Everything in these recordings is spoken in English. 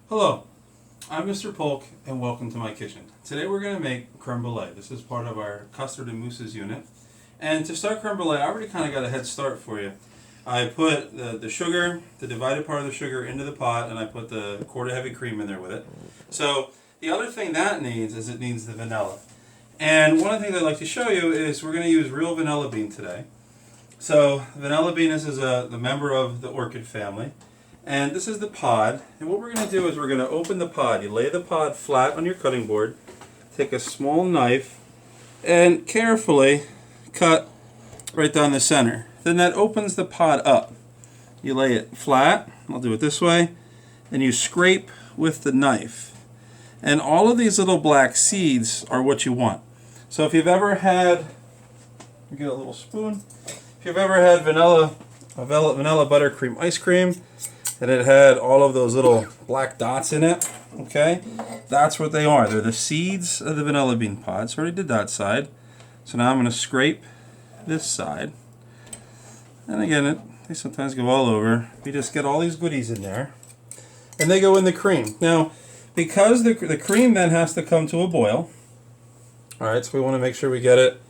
Hello, I'm Mr. Polk and welcome to my kitchen. Today we're going to make creme brulee. This is part of our custard and mousses unit. And to start creme brulee, I already kind of got a head start for you. I put the sugar, the divided part of the sugar into the pot, and I put the quarter heavy cream in there with it. So the other thing that needs is it needs the vanilla. And one of the things I'd like to show you is we're going to use real vanilla bean today. So vanilla bean is the member of the orchid family. And this is the pod, and what we're going to do is we're going to open the pod. You lay the pod flat on your cutting board, take a small knife, and carefully cut right down the center. Then that opens the pod up. You lay it flat, I'll do it this way, and you scrape with the knife. And all of these little black seeds are what you want. So if you've ever had, get a little spoon, if you've ever had vanilla buttercream ice cream, and it had all of those little black dots in it, okay? That's what they are. They're the seeds of the vanilla bean pod. So I already did that side. So now I'm going to scrape this side. And again, they sometimes go all over. We just get all these goodies in there. And they go in the cream. Now, because the cream then has to come to a boil, all right, so we want to make sure we get it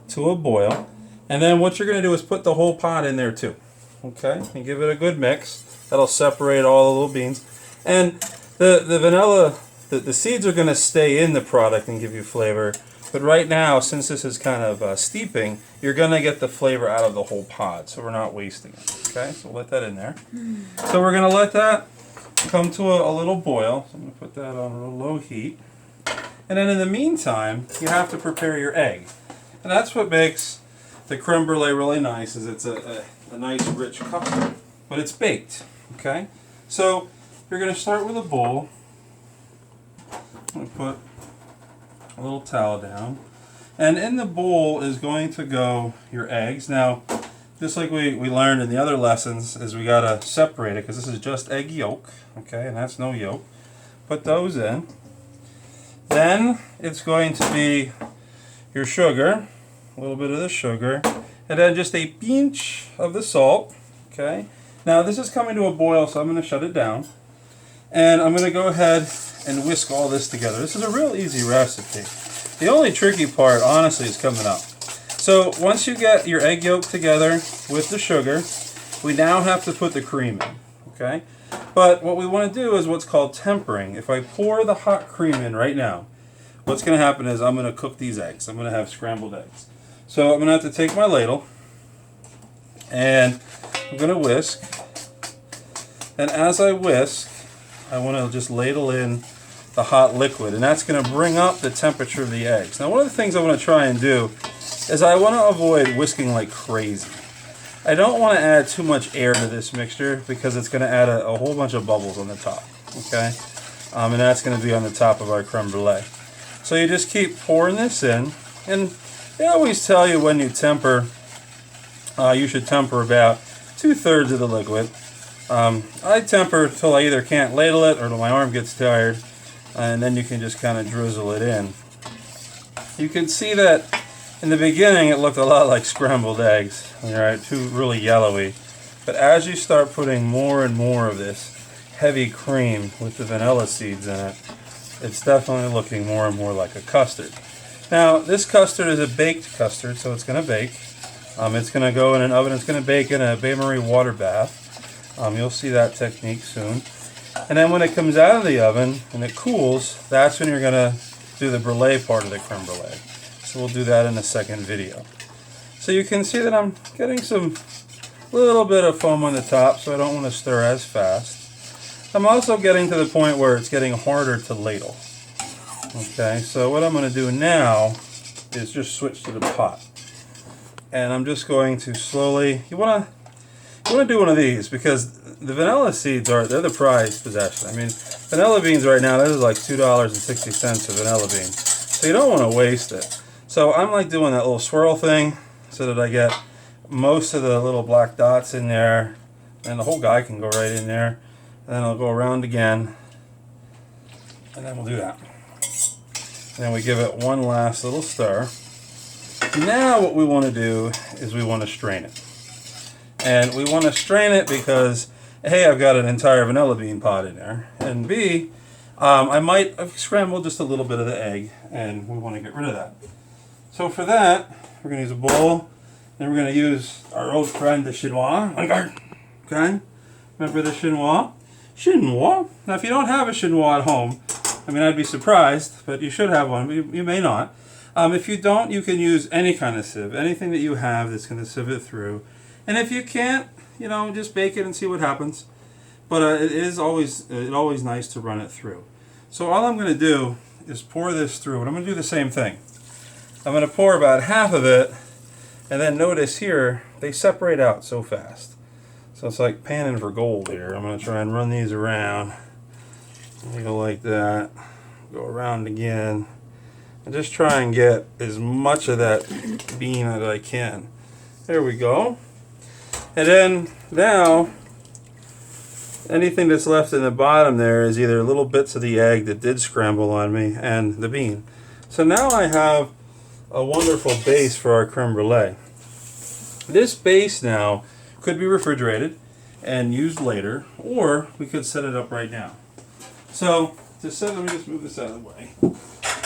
to a boil. And then what you're going to do is put the whole pot in there too, okay? And give it a good mix. That'll separate all the little beans. And the vanilla, the seeds are going to stay in the product and give you flavor. But right now, since this is kind of steeping, you're going to get the flavor out of the whole pod. So we're not wasting it. Okay, so we'll let that in there. So we're going to let that come to a little boil. So I'm going to put that on a low heat. And then in the meantime, you have to prepare your egg. And that's what makes the creme brulee really nice, is it's a nice rich custard. But it's baked. Okay, so you're going to start with a bowl. I'm going to put a little towel down. And in the bowl is going to go your eggs. Now, just like we learned in the other lessons, is we got to separate it because this is just egg yolk. Okay, and that's no yolk. Put those in. Then it's going to be your sugar, a little bit of the sugar, and then just a pinch of the salt. Okay. Now this is coming to a boil, so I'm going to shut it down. And I'm going to go ahead and whisk all this together. This is a real easy recipe. The only tricky part, honestly, is coming up. So once you get your egg yolk together with the sugar, we now have to put the cream in. Okay? But what we want to do is what's called tempering. If I pour the hot cream in right now, what's going to happen is I'm going to cook these eggs. I'm going to have scrambled eggs. So I'm going to have to take my ladle, and I'm going to whisk. And as I whisk, I want to just ladle in the hot liquid, and that's going to bring up the temperature of the eggs. Now, one of the things I want to try and do is I want to avoid whisking like crazy. I don't want to add too much air to this mixture because it's going to add a whole bunch of bubbles on the top, okay? And that's going to be on the top of our creme brulee. So you just keep pouring this in, and they always tell you when you temper, you should temper about 2/3 of the liquid. I temper till I either can't ladle it or till my arm gets tired, and then you can just kind of drizzle it in. You can see that in the beginning it looked a lot like scrambled eggs, alright, too really yellowy. But as you start putting more and more of this heavy cream with the vanilla seeds in it, it's definitely looking more and more like a custard. Now, this custard is a baked custard, so it's going to bake. It's going to go in an oven. It's going to bake in a bain-marie water bath. You'll see that technique soon. And then when it comes out of the oven and it cools, that's when you're going to do the brulee part of the creme brulee. So we'll do that in a second video. So you can see that I'm getting some little bit of foam on the top, so I don't want to stir as fast. I'm also getting to the point where it's getting harder to ladle. Okay, so what I'm going to do now is just switch to the pot. And I'm just going to slowly, you want to do one of these because the vanilla seeds they're the prized possession. I mean, vanilla beans right now, this is like $2.60 a vanilla bean. So you don't want to waste it. So I'm like doing that little swirl thing so that I get most of the little black dots in there, and the whole guy can go right in there. And then I'll go around again, and then we'll do that. And then we give it one last little stir. Now what we want to do is we want to strain it. And we want to strain it because A, I've got an entire vanilla bean pod in there, and B, I might have scrambled just a little bit of the egg, and we want to get rid of that. So for that, we're going to use a bowl, and we're going to use our old friend, the chinois. Okay? Remember the chinois? Chinois? Now, if you don't have a chinois at home, I mean, I'd be surprised, but you should have one, but you may not. If you don't, you can use any kind of sieve, anything that you have that's going to sieve it through. And if you can't, you know, just bake it and see what happens. But it is always nice to run it through. So all I'm going to do is pour this through, and I'm going to do the same thing. I'm going to pour about half of it, and then notice here, they separate out so fast. So it's like panning for gold here. I'm going to try and run these around. Go like that. Go around again. And just try and get as much of that bean as I can. There we go. And then now, anything that's left in the bottom there is either little bits of the egg that did scramble on me and the bean. So now I have a wonderful base for our creme brulee. This base now could be refrigerated and used later, or we could set it up right now. So to set, let me just move this out of the way.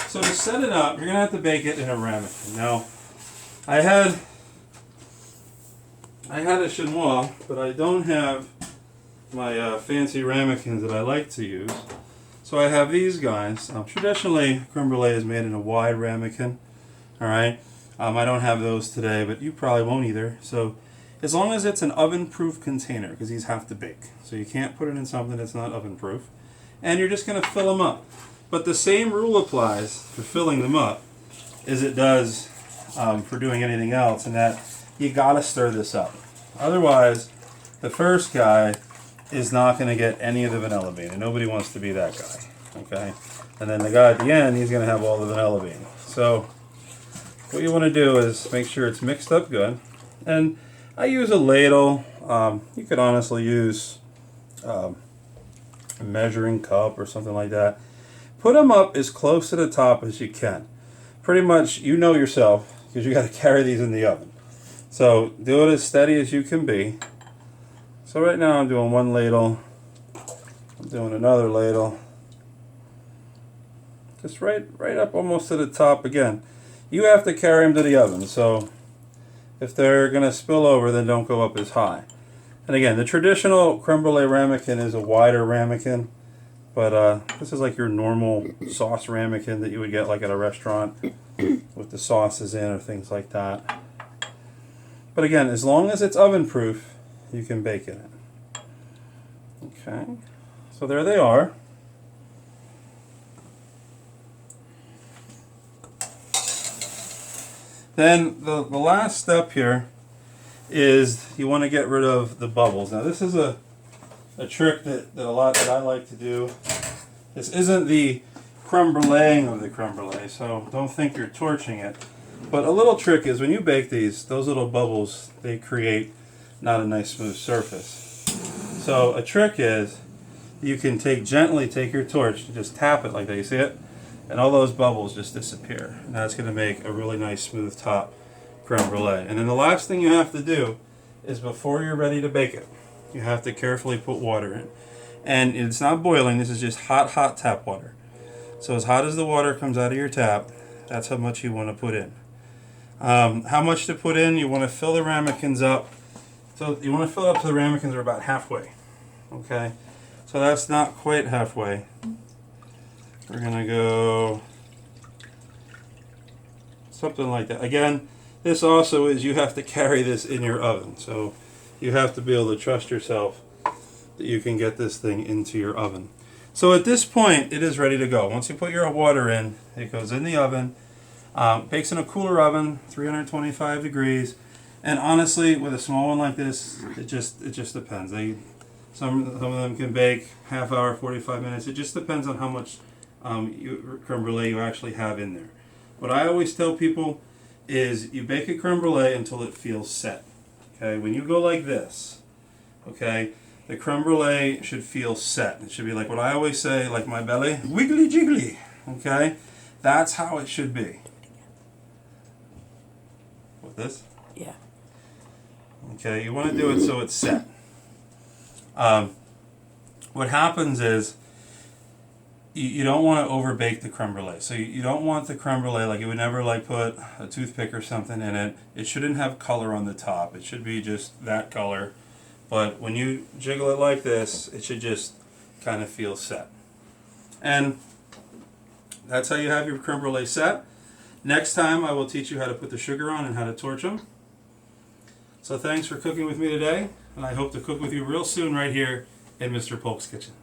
So to set it up, you're going to have to bake it in a ramekin. Now, I had a chinois, but I don't have my fancy ramekins that I like to use. So I have these guys. Traditionally, creme brulee is made in a wide ramekin. All right. I don't have those today, but you probably won't either. So as long as it's an oven-proof container, because these have to bake. So you can't put it in something that's not oven-proof. And you're just going to fill them up. But the same rule applies for filling them up as it does for doing anything else, in that you got to stir this up. Otherwise, the first guy is not going to get any of the vanilla bean, and nobody wants to be that guy. Okay? And then the guy at the end, he's going to have all the vanilla bean. So what you want to do is make sure it's mixed up good. And I use a ladle. You could honestly use a measuring cup or something like that. Put them up as close to the top as you can. Pretty much, you know yourself, because you got to carry these in the oven. So do it as steady as you can be. So right now I'm doing one ladle. I'm doing another ladle. Just right up almost to the top again. You have to carry them to the oven. So if they're going to spill over, then don't go up as high. And again, the traditional creme brulee ramekin is a wider ramekin. But this is like your normal sauce ramekin that you would get like at a restaurant with the sauces in or things like that. But again, as long as it's oven proof, you can bake in it. Okay, so there they are. Then the last step here is you want to get rid of the bubbles. Now this is a trick that I like to do. This isn't the creme brulee of the creme brulee, so don't think you're torching it. But a little trick is when you bake these, those little bubbles, they create not a nice smooth surface. So a trick is you can gently take your torch and just tap it like that. You see it? And all those bubbles just disappear. And that's going to make a really nice smooth top creme brulee. And then the last thing you have to do is before you're ready to bake it, you have to carefully put water in. And it's not boiling, this is just hot tap water. So as hot as the water comes out of your tap, that's how much you want to put in. How much to put in, you want to fill the ramekins up. So you want to fill up to the ramekins are about halfway. Okay, so that's not quite halfway. We're going to go something like that. Again, this also is you have to carry this in your oven. So you have to be able to trust yourself that you can get this thing into your oven. So at this point, it is ready to go. Once you put your water in, it goes in the oven. Bakes in a cooler oven, 325 degrees. And honestly, with a small one like this, it just depends. Some of them can bake half hour, 45 minutes. It just depends on how much creme brulee you actually have in there. What I always tell people is you bake a creme brulee until it feels set. Okay, when you go like this, okay, the creme brulee should feel set. It should be like what I always say, like my belly, wiggly jiggly. Okay, that's how it should be. With this? Yeah. Okay, you want to do it so it's set. What happens is you don't want to over bake the creme brulee. So you don't want the creme brulee, like you would never like put a toothpick or something in it. It shouldn't have color on the top. It should be just that color. But when you jiggle it like this, it should just kind of feel set. And that's how you have your creme brulee set. Next time I will teach you how to put the sugar on and how to torch them. So thanks for cooking with me today, and I hope to cook with you real soon right here in Mr. Polk's kitchen.